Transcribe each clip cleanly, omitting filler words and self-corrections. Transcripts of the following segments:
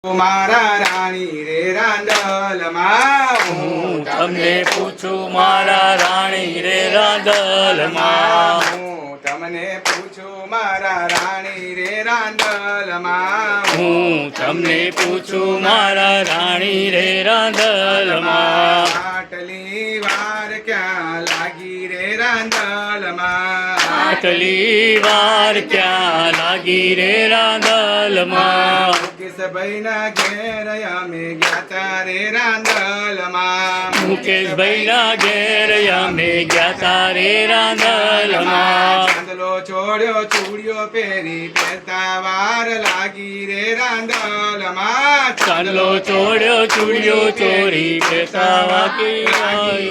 મારા રાણી રે રાંદલમાં હું તમને પૂછું મારા રાણી રે રાંદલમાં. હું તમને પૂછું મારા રાણી રે રાંદલમાં હું તમને પૂછું મારા રાણી રે રાંદલમાં. આટલી વાર ક્યાં લાગી રે રાંદલમાં આટલી વાર ક્યાં લાગી રે રાંદલમાં. મુકેશભાઈના ઘેર અમે ગયા તા રે રાંદલમાં મુકેશભાઈના ઘેર અમે ગયા તા રે રાંદલમાં. ચાંદલો છોડ્યો ચૂડિયો પહેરી પહેરતા વાર લાગી રે રાંદલમાં ચાંદલો ચોડ્યો ચૂડિયો ચોરી પહેરતા વાગી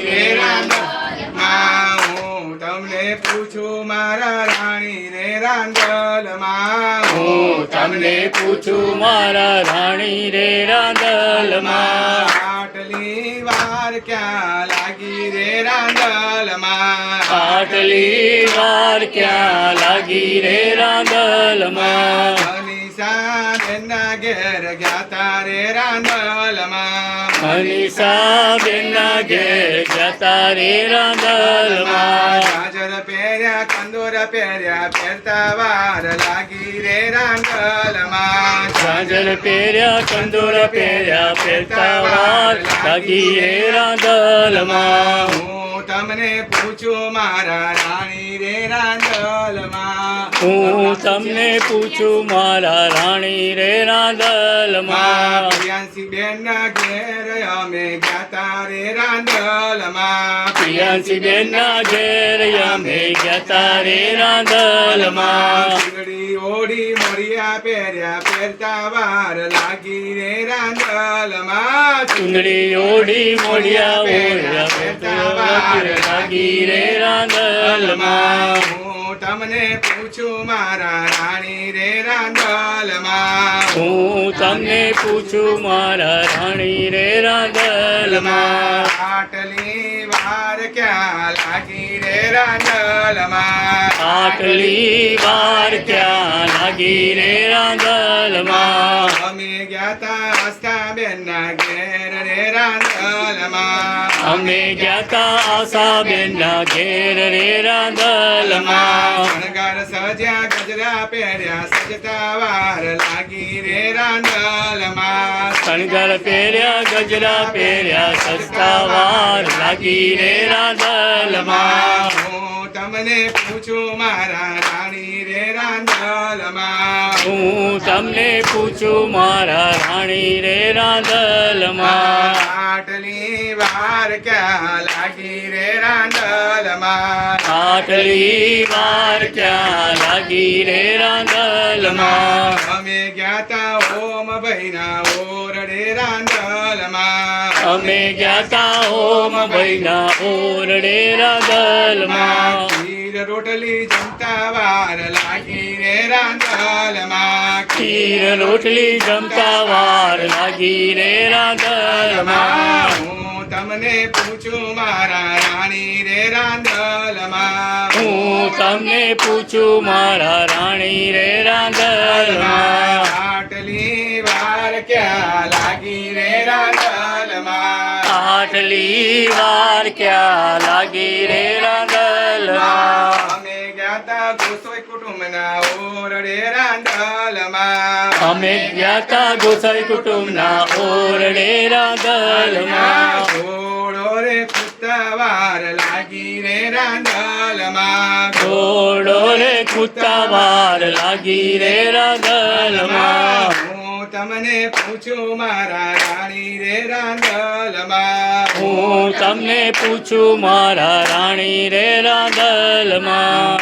રે રાંદલમાં હું તમને પૂછું મારા રાણી રે રાંદલમાં હું તમને પૂછું મારા રાણી રે રાંદલમાં. આટલી વાર ક્યાં લાગી રે રાંદલમાં આટલી વાર ક્યાં લાગી રે રાંદલમાં. મનીષા બેનના ઘેર ગયા તા રે રાંદલમાં મનીષા બેનના ઘેર જતા રે રાંદલમાં. ગાજર પહેર્યા કંદોર પહેર્યા પહેરતા વાર લાગી રે રાંદલમાં ગાજર પહેર્યા કંદોર પહેર્યા પહેરતા વાર લાગી રે રાંદલમાં. હું તમને પૂછું મારા રાણી રે રાંદલમાં હું તમને પૂછું મારા રાણી રે રાંદલમાં. પ્રિયાંશી બેનના ઘેર અમે ગયા તા રે રાંદલમાં પ્રિયાંશી બેનના ઘેર અમે ગયા તા રે રાંદલમાં. શીગડી ઓઢી મોરિયા પહેર્યા પહેરતા વાર લાગી રે રાંદલમાં ચુંદડી ઓઢી મોઢિયા ઓઢ્યા પહેરતા વાર લાગી રે રાંદલમાં. હું તમને પૂછું મારા રાણી રે રાંદલમાં હું તમને પૂછું મારા રાણી રે રાંદલમાં. આટલી વાર ક્યાં લાગી રે રાંદલમાં આટલી વાર ક્યાં લાગી રે રાંદલમાં. અમે ગયા તા આસ્થા બેનના ઘેર રે રાંદલમાં અમે ગયા તા આશાબેનના ઘેર રે રાંદલમાં. શણગાર સજ્યા ગજરા પહેર્યા સજતા વાર લાગી રે રાંદલમાં શણગાર પહેર્યા ગજરા પહેર્યા સસ્તા વાર લાગી રે રાંદલમાં. હું તમને પૂછું મારા રાણી રે રાંદલમાં હું તમને પૂછું મારા રાણી રે રાંદલમાં. આટલી વાર ક્યાં લાગી રે રાંદલમાં આટલી વાર ક્યાં લાગી રે રાંદલમાં. અમે ગયા તા ઓમ ભાઈના ઓરડે રાંદલમાં અમે ગયા તા ઓમ ભાઈના ઓરડે રાંદલમાં. ખીર રોટલી જમતા વાર લાગી રે રાંદલમાં ખીર રોટલી જમતા વાર લાગી રે રાંદલમાં. હું તમને પૂછું મારા રાણી રે રાંદલમાં હું તમને પૂછું મારા રાણી રે રાંદલમાં. આટલી વાર ક્યાં લાગી રે રાંદલમાં આટલી વાર ક્યાં લાગી રે રાંદલમાં. અમે ગયા તા ગોસોઈ કુટુંબના ઓરડે રાંદલમાં અમે ગયા તા ગોસાઈ કુટુંબના ઓરડે રાંદલમાં. ઘોડો રે કૂદતા વાર લાગી રે રાંદલમાં ઘોડો રે કૂદતા વાર લાગી રે રાંદલમાં. હું તમને પૂછું મારા રાણી રે રાંદલમાં હું તમને પૂછું મારા રાણી રે રાંદલમાં.